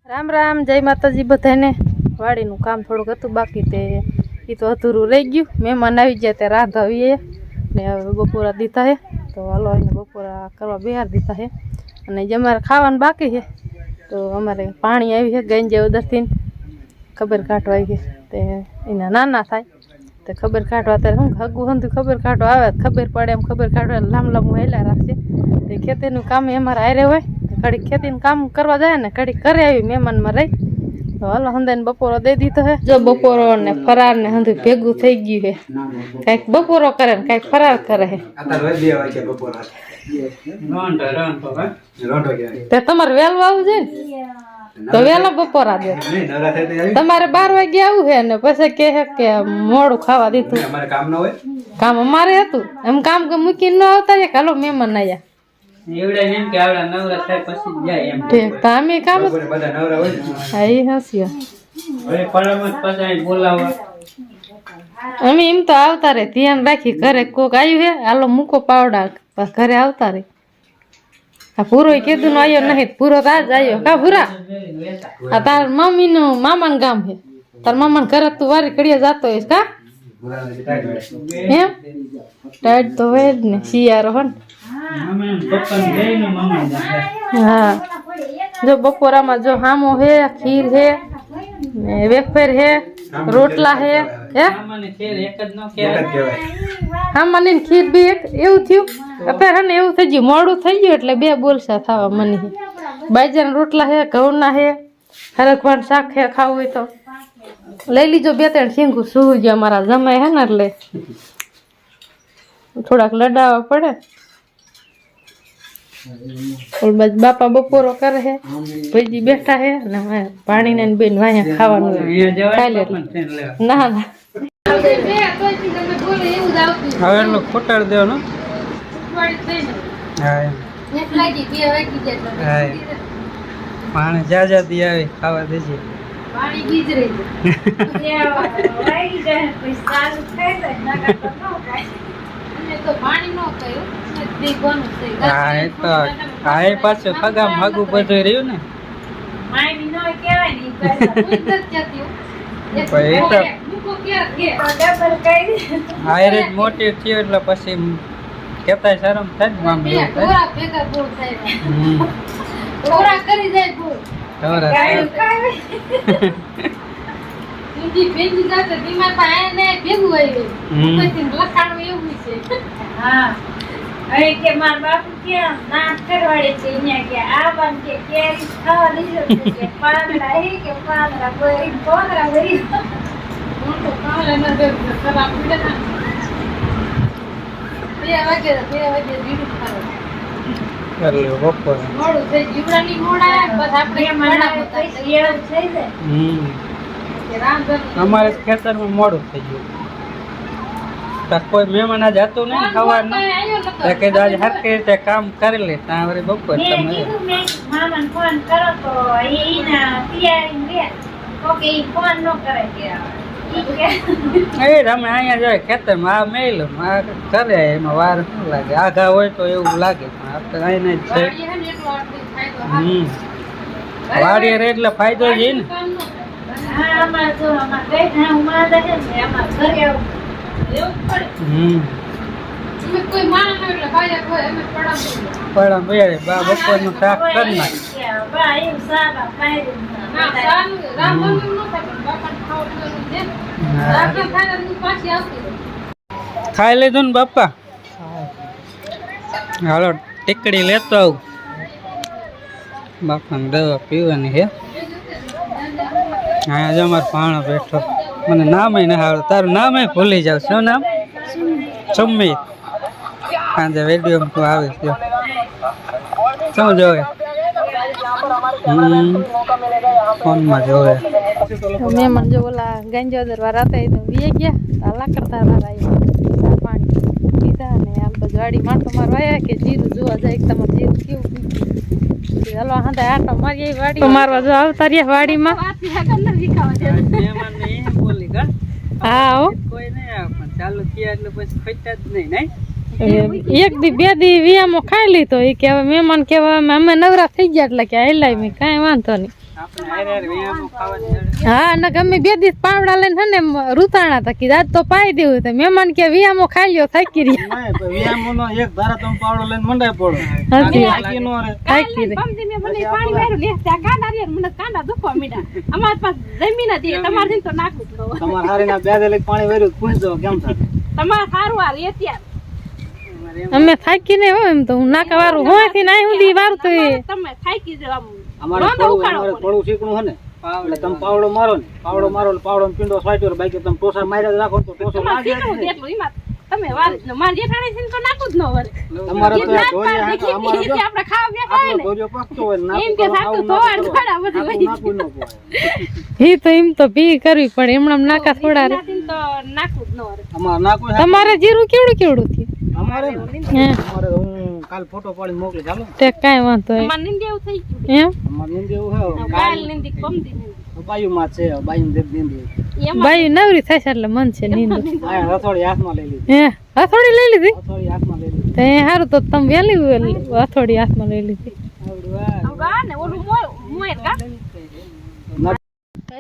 રામ રામ, જય માતાજી બધાને। વાડીનું કામ થોડુંક હતું બાકી, તે એ તો અધૂરું રહી ગયું। મહેમાન આવી ગયા તે રાંધાવીએ ને હવે બપોરા દીધા છે, તો હાલો એને બપોરા કરવા બહાર દીધા છે। અને જે અમારે ખાવાનું બાકી છે, તો અમારે પાણી આવી છે ગંજે ઉધરથી ખબર કાઢવા આવી છે, તે એના નાના થાય તો ખબર કાઢવા ત્યારે શું હગું હંધું ખબર કાઢવા આવે ખબર પડે એમ ખબર કાઢવા લાંબુ હેલા રાખશે। તે ખેતીનું કામ અમારે આરે હોય, ઘડીક ખેતીનું કામ કરવા જાય ને ઘડીક કરે આવી મહેમાનમાં રહી, તો હાલો હંદાને બપોરો દઈ દીધો છે। જો બપોરો ને ફરાર ને હંધું ભેગું થઈ ગયું છે, કઈક બપોરો કરે ને કઈક ફરાર કરે છે। તમારે વહેલું આવવું જોઈએ ને, તો વહેલા બપોરા દે। તમારે 12 વાગે આવું છે ને પછી કે મોડું ખાવા દીધું, કામ અમારે હતું એમ કામ મૂકીને ન આવતા છે, હાલો મહેમાન આવ્યા અમે કામ અમે એમ તો આવતા રે, ધ્યાન રાખી ઘરે કોક આવ્યું હે હાલો મૂકો પાવડા ઘરે આવતા રે। આ પૂરો કીધું આવ્યો નહીં, પૂરો તો આજ આવ્યો કા ભૂરા? આ તાર મમ્મી નું મામા ગામ છે, તાર મામા ઘરે તું વારી ઘડીએ જાતો હોઈશ કા? એમ ટાઈટ તો હોય જ ને, શિયાળો હો ને। હા જો બપોરામાં જો હામો હે, ખીર હે ને વેફર હે, રોટલા હે, હામાની ખીર બી એક એવું થયું અત્યારે ને, એવું થઈ ગયું મોડું થઈ ગયું એટલે બે બોલસા થવા મને। બાજરાના રોટલા હે, ઘઉંના હે, હરખવાનું શાક હે, ખાવું હોય તો લઈ લીજો 2-3 શીંગું સુવું ગયો અમારા જમાય હે ને, એટલે થોડાક લડાવવા પડે। બાપા બપોરો કરે છે, ભાઈજી બેઠા છે ને પાણી ને બેન વાયા ખાવાનું ખાઈ લે ના ના હવે એનો ખોટાડ દેવાનો પાણી જા દી આવે ખાવા દેજે પાણી બીજરે તો પાણી નો કયો પાછું ફગામ ફાગું બધું રહ્યું ને, મોટી થયું એટલે પછી કેતા શરમ થાય ને મામી કે માર બાપુ કે ના કરવાડે છે અહીંયા કે આ બાન કે કેરી ખાવા દીધો કે પાંદડા હે કે પાંદડા કોઈ પાંદડા વરી હું તો કાલે ન દે ખરાબ પડે ના 2 વાગે દીધું ખાવા કરે બપોર મોડું થઈ જીવડાની મોડા બસ આપણે માણા થઈ જાય। કે રાંધન અમારે ખેતરમાં મોડું થઈ ગયું, કોઈ મહેમાન આજ હતું નહીં ખાવાનું, કે આજે હરખી રીતે કામ કરી લે ત્યાં વળી બપોર તમે મામાને ફોન કરો તો એના તૈયારી રે ઓકે ઈ ફોન ન કરે કે અમે અહીંયા જાય ખેતરમાં આ મેલું આ કરે એમાં વાર શું લાગે, આઘા હોય તો એવું લાગે પણ આપણે અહીંયા જ છે। વાડીએ રે એટલે ફાયદો છે ને। હા અમાર જો અમાર કઈ ના ઉમા દે ને અમાર ઘરે આવું કોઈ માણસ એટલે ભાઈ કોઈ અમે પડા બેરે બા બપોરનું શાક કરી નાખ બા એમ સાબા ખાઈ ના સાનું રામનું ન થાય બાપા ખાવાનું છે રામનું ખાવાનું પાછી આવતી ખાઈ લીધું ને બાપા? હાલો ટીકડી લેતો આવું, બાપાને દવા પીવાની છે। હા જો અમારો ભાણો બેઠો, મને નામ ના આવડે, તારું નામ ભૂલી જાવ, શું નામ? સુમિત। સાંજે વિડીયો તું આવીશ જો શું જોવે ફોનમાં જોવે। મહેમાન જો ઓલા ગાંજોદર વાળા હતા તો વીએ ગયા લાકડતા વાળા પાણી પીધા ને આમ તો ગાડી માટો મારવા આવ્યા કે જીરું જોવા જાય તમારે જીરું કેવું હાલો હા આટો મારી વાડી મારવા જો આવતા રહ્યા વાડીમાં। હા કોઈ નહીં ચાલુ થયા એટલે પછી ખોટા જ નહીં એક દી 2 દી વિયામો ખાઈ લીધો, એ કે હવે મહેમાન કેવા અમે નવરા થઈ ગયા એટલે કે હાલાય મેં કાંઈ વાંધો નહીં। આપણે હારે હારે વ્યાયામો ખાવાની જડે. હા ને ગમે બે દિવસ પાવડા લઈને હે ને રૂતાણા હતા કીધા આજ તો પાઈ દેવું તો મહેમાન કે વિયામો ખાઈ લ્યો થાકી રહ્યા નહીં, પણ વ્યાયામોનો એક ધારા તમે પાવડો લઈને મંડાય પડો. હાચી વાત. થાકી નો રહે. થાકી રહ્યા. પમદી મેં મને પાણી વાળું લે ત્યાં કાંડા રે મને કાંડા દુખવા મીડા અમાર પાસે જમીન હતી તમારે તો નાખું જ ન હોય. તમારે હારીના બે દે લઈને પાણી વેર્યું પૂછજો કેમ થાય. તમારે સારું આ રે ત્યાં અમે થાકી ને હોય એમ તો હું નાકા વાળું હોય થી નાઈ સુધી વારું તો એ તમે થાકી જાવ અમારે પડવું શીખવું હે ને એટલે તમે પાવડો મારો ને પાવડો પીંડો સ્વાટ્યો બાકી તમે ટોસા માર્યા જ રાખો તો ટોસો લાગે જ નહીં. એટલું એમાં તમે વાર માર જેઠાણી છે ને તો નાખું જ ન વરે તમારે તો આ ધોરિયા હાંકા અમારે જો આપણે ખાવા બેઠા હોય આપણો ને ધોરિયો પાકતો હોય ને એમ કે સાતું ધોવાડ ધોડા બધું હોય નાખવું ન પોહાય. ઈ તો એમ તો પી કરવી પડે એમણામ નાકા થોડા રે તો નાખું જ ન વરે અમારે નાખવું છે. તમારે જીરું કેવડું કેવડું થયું અમારે ને હે અમારે હું કાલ ફોટો પાડીને મોકલી ચાલો. તે કાંઈ વાંધો અમાર નિંદ એવું થઈ ગયું એમ અમારે નિંદી એવું હે કાલ નિંદી પમદી નિંદી બાયુમાં છે બાયુ દેવ નિંદી એમાં બાઈ નવરી થાય છે એટલે મન છે નીંદ આ હથોડી હાથમાં લઈ લીધી. હે હથોડી લઈ લીધી હથોડી હાથમાં લઈ લીધી. તો એ સારું તો તમે વહેલી હથોડી હાથમાં લઈ લીધી આવડું આ ગા ને ઓલું મોય ગા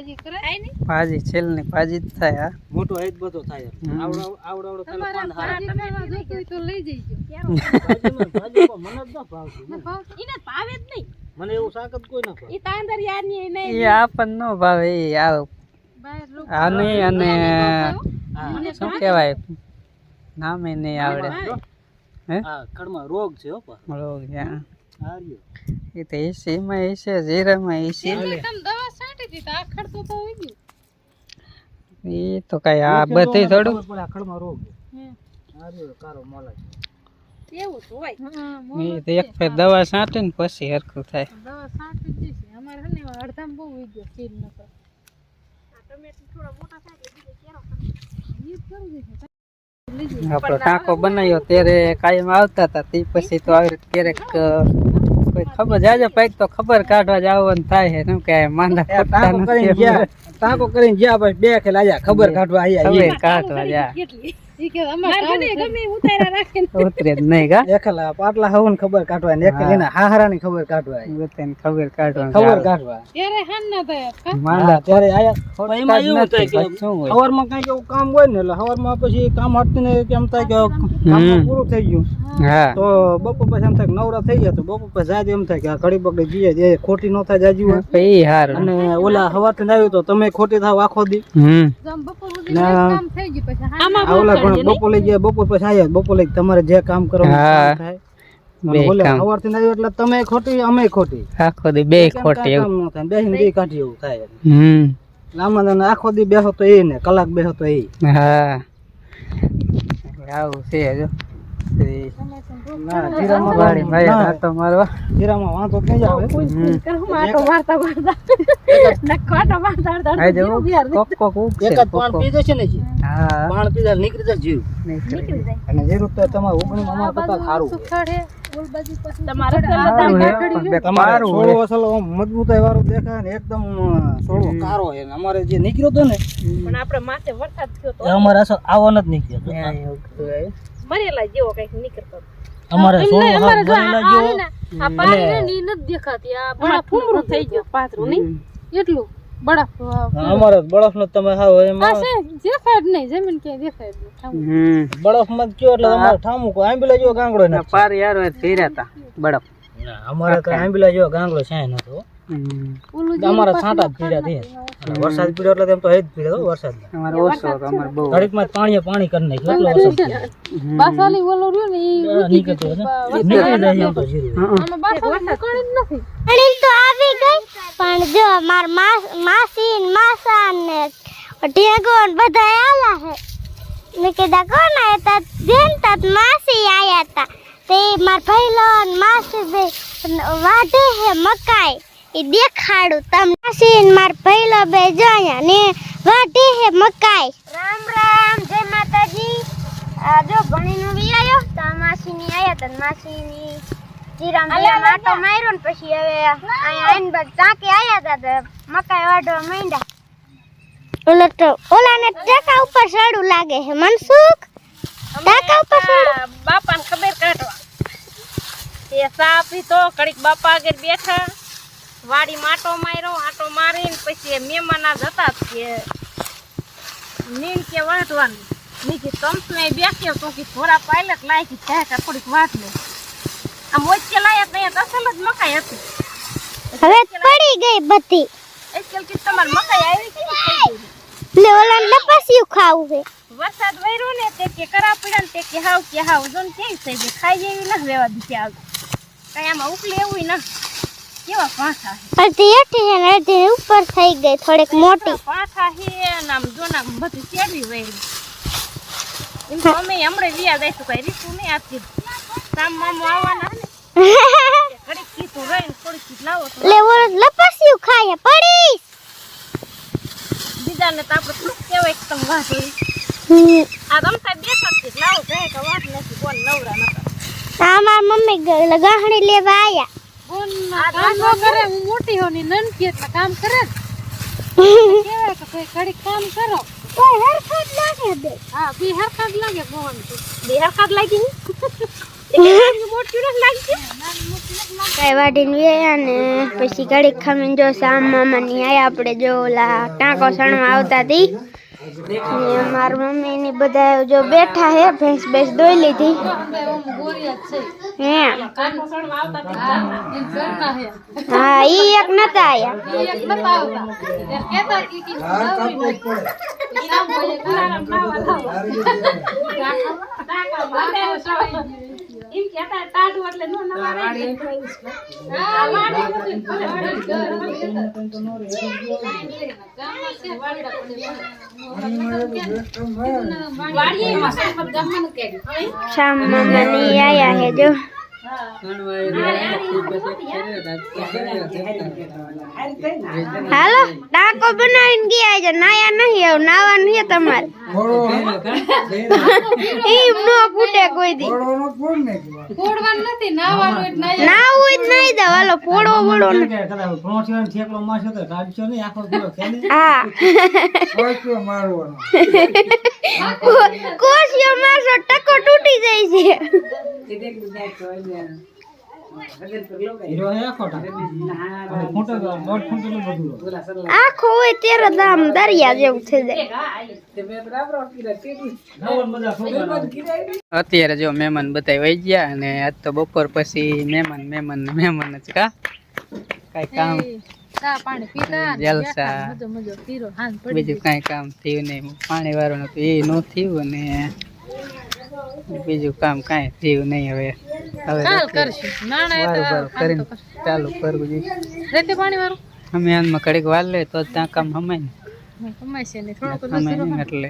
હજી કરાય નહીં ભાજી છેલ્લી ભાજી જ થાય હા મોટો હેત બધો થાય. આવડો આવડો આવડો પેલા પાન હારા. તો લઈ જઈજો ભાજી પણ મને જ ન ભાવતું. ઈને ભાવે જ નહીં મને એવું શાક જ કોઈ ન ભાવે. ઈ તાંદર યાર ની નહીં એ આપણને નો ભાવે એ આવ આને અને શું કહેવાય નામે નહીં આવડે હે હા કડમાં રોગ છે હો પા. રોગ હા હાર્યો. એ તો એસી માં એસી જીરામાં એસી તમે દવા છાંટી હતી તો આખડ તો હોઈ ગયું એ તો કઈ આ બધી થોડું ખબર પડે આ કડમાં રોગ છે. હાર્યો કારો મોલા છે. એવું તો હોય એ તો એક ફેર દવા છાંટે ને પછી હરખું થાય દવા છાંટી જ છે અમારે હે ને અડધામાં બહુ હોઈ ગયો ચીર નકર ટમેટા થોડા મોટા થાય એટલે બીજે કેરો ઈ કરું છે આપણો ટાંકો બનાવ્યો ત્યારે કાયમ આવતા હતા તે પછી તો આવી રીતે ક્યારેક કોઈ ખબર જાજે પૈક તો ખબર કાઢવા જવાનું થાય છે શું કે માંદા પડતા ટાંકો કરીને નથી ગયા ટાંકો કરીને ગયા પછી બે ખેલ આયા ખબર કાઢવા આયા ખબર કાઢવા જા કેટલી ઈ કે અમાર મારે ગમે ઉતાર્યા રાખે ઉતરે જ નહીં કા એકલા પાટલા હવન ખબર કાઢવા ને એકલા એના હાહરાની ખબર કાઢવા આયા. બધાને ખબર કાઢવા ખબર કાઢવા ત્યારે હાન ના થયા કા માંદા હા, ત્યારે આયા ખોટતા એમાં જ એવું નથી, થાય કે પછી શું હોય? સવારમાં કઈક એવું કામ હોય ને એટલે સવારમાં પછી કામ હટતું ને કેમ થાય કે કામ પૂરું થઈ ગયું હા તો બપોર પછી એમ થાય કે નવરા થઈ ગયા તો બપોર પછી જાજે એમ થાય કે આ ઘડી બગડી જઈએ એ ખોટી ન થાય જાજી હોય એ હારું અને ઓલા હવારથી આવ્યું તો તમે ખોટી થાવ આખો દી જમ બપોર સુધી કામ થઈ ગયું પછી હાન આમાં આ ઓલા પણ બપોર લઈ ગયા બપોર પછી આવ્યા બપોર લઈ તમારે જે કામ કરવાનું હા. કામ થાય બે અને ઓલા કામ હવારથી આવ્યું એટલે તમે ખોટી અમે ખોટી આખો દી બે કેમ ખોટી કાંઈ કામ ન થાય બેહીને દી કાઢી એવું થાય આમાં તને આખો દી બેહો તો એ ને કલાક બેહો તો એ હા આવું છે જો ના જીરામાં વાળી ભાઈ આટો મારવા જીરામાં વાંધો જ નહીં આવે માટો મારતા મારતા નખવાટો મારતા આ જો કોક કોક ઉગશે એક જ પાણ પી જશે ને જી હા પાણ પીધા નીકળી જાય જીવ નીકળી જાય. અને જીરું તો તમારે ઉગણીમાં અમારે કરતા સારું હોય. સુખાડે ઓલ બાજુ પછી તમારે સારું હે, પણ બે તમારે સારું સોળો હે. અસલ આમ મજબૂતાઈ વાળો દેખાય ને એકદમ સોળો કારો છે ને અમારે જે નીકળ્યો તો ને પણ આપણે માથે વરસાદ થયો તો એ અમારે અસલ આવો નથી નીકળ્યો ત્યાં એવું થયું હે. મરેલા જેવો કઈક નીકળતો અમારે સોળો હાથ અમારે જો ભરેલા આ જેવો આ પાણી ને ઈ નથી દેખાતી આ અમાર ફૂમરું થઈ ગયું પાથરું નહીં એટલું બરફ અમારે બરફ નો તમે હાવ એમાં પાસે દેખાય જ નહીં જમીન ક્યાંય દેખાય જ નહીં ઠામ. બરફ માં જ કયો એટલે તમારે ઠામું કો આંબીલા જેવો ગાંગડો ને પાર યાર ફેર્યા હતા બરફ અમારે તો આંબીલા જેવો ગાંગડો છે નતો ઓલું અમારા છાંટા જ પીડ્યા થયા વરસાદ પીડ્યો એટલે તેમ તો હેજ પીડ્યો વરસાદ અમારે ઓછો હતો અમારે બહુ ઘડીક માં પાણી કરી નાખ્યું એટલો વરસાદ પડ્યો. બાસાલી ઓલો રહ્યો ને ઈ નીકળતો હતો. નીકળી જાય એમ તો જીરું. આમાં બાસાલી નીકળી જ નથી પાણી તો આવી ગઈ પણ જો માર માસી ને માસા ને ઢેગો ને બધા આયા હે મેં કીધા કોણ આયા તા જેન તા માસી આયા તા તે માર ભઈલો ને માસી બે વાઢે હે મકાઈ ઈ દેખાડું તમ માસી ને માર ભઈલો બે જોયા ને વાઢે હે મકાઈ રામ રામ જય માતાજી આ જો ભણીનો વી આયો તા માસી ની આયા તા માસી ની જીરામ માટો માર્યો ને પછી હવે અહીંયા આઈન બાદ ટાંકે આયા તા તો મકાઈ વાઢવા માંડ્યા ઓલાને ટાંકા ઉપર સડું લાગે હે મનસુખ ટાંકા ઉપર સડું બાપાને ખબર કાઢવા એ સા પીતો કડીક બાપા આગળ બેઠા વાડી માટો માર્યો, આટો મારીને પછી મહેમાન આજ હતા કે નીણ કે વાટવાનું નીચે તમસને બેસ્યો તો કે થોડા પાયલટ લાયકી થાય કે થોડીક વાટ લે આમ ઓછે લાયક નહીં અસલ જ મકાઈ હતી હવે પડી ગઈ બધી આજકાલ કે તમાર મકાઈ આવી કે લે ઓલા લપસ્યું ખાવું છે વરસાદ વૈરો ને તે કે કરા પડ્યા ને તે કે હાવ જોન કેવી થઈ ગઈ ખાઈ જેવી ન રહેવા દીધી આગ કઈ આમાં ઉકલે એવું ન કેવા પાઠા અડધી હેઠી છે ને અડધી ઉપર થઈ ગઈ થોડીક મોટી પાઠા હે નામ જોના બધી ચેડવી વૈરી એમ તો અમે હમણાં વિયા જઈશું કઈ રીતું નહીં આપતી કામ મામો આવવાના ને ઘડીક કીધું રહીને થોડીક કીધ લાવો તો લે ઓલો લપસ્યું ખાય પડી બીજાને તો આપણે થોડુંક કહેવાય કે તમે વાત હોય આ રમતા બેઠા જ લાવો કહે કે વાત નથી કોણ નવરા નતા અમાર મમ્મી ગાહણી લેવા આયા કામ ન કરે હું મોટી હોની નનકી એટલે કામ કરે કેવાય કે કોઈ ઘડીક કામ કરો કોઈ હરખત લાગે બે હા બી હરખા જ લાગે ભવન તો બે હરખાત લાગી મોટી ન લાગી કઈ વાડીને વેયા ને પછી ઘડીક ખામીને જો સામ મામાની આયા આપણે જો ઓલા ટાંકો સણવા આવતા હતી ને માર મમ્મી ને બધા જો બેઠા હે ભેંસ બેસ દોઈ લીધી હે હા ઈ એક નતા આયા એમ કેતા તાડું એટલે નો નવા રહી શામ મામાની આયા હે જો હાલો ટાંકો બનાવીને ગયા છે નાયા નહીં આવ નાવાનું છે તમારે એમ નો ફૂટે કોઈ દી પોડવાનું નથી નાવાનું એટલે નાવું જ નહીં દે હાલો પોડવો બોડવો ઠેકલો માસ હતો કાઢશો નહીં આખો કિલો હા કોશિયો મારસો ટકો તૂટી જાય છે હીરો હે ખોટા ફૂટો દોઢ ફૂટ નું બધું આખો હોય તેરો દામ દરિયા જેવું થઈ જાય અત્યારે જો મહેમાન બધા વહી ગયા અને આજ તો બપોર પછી મહેમાન જ કા કઈ કામ ચા પાણી પીતા જલસા મજો પીરો હાન પડી બીજું કઈ કામ થયું નહીં પાણી વાળું નતું એ ન થયું અને બીજું કામ કઈ થયું નહીં હવે કાલ કરશું નાણા વારું કરીને ચાલુ કરવું જોઈએ રેતે પાણી વાળું અમે આનમાં કડીક વાર લે તો ત્યાં કામ હમાય ને કમાય છે ને થોડોક હમાય નહીં એટલે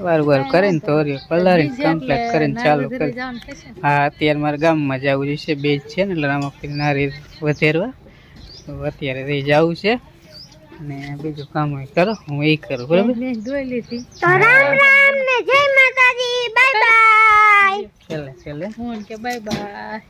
વારું કરીને તો કલરિંગ કમ્પ્લીટ કરીને ચાલુ કરી હા અત્યારે મારા ગામમાં જવું જોઈશે બેજ છે ને એટલે રામકડી નારી વધેરવા તો અત્યારે રહી જવું છે અને બીજું કામ હોય કરો હું એ કરું બરાબર દોઈ લીધી તો રામ રામ ને જય માતાજી બાય બાય છેલ્લે ફોન કે બાય બાય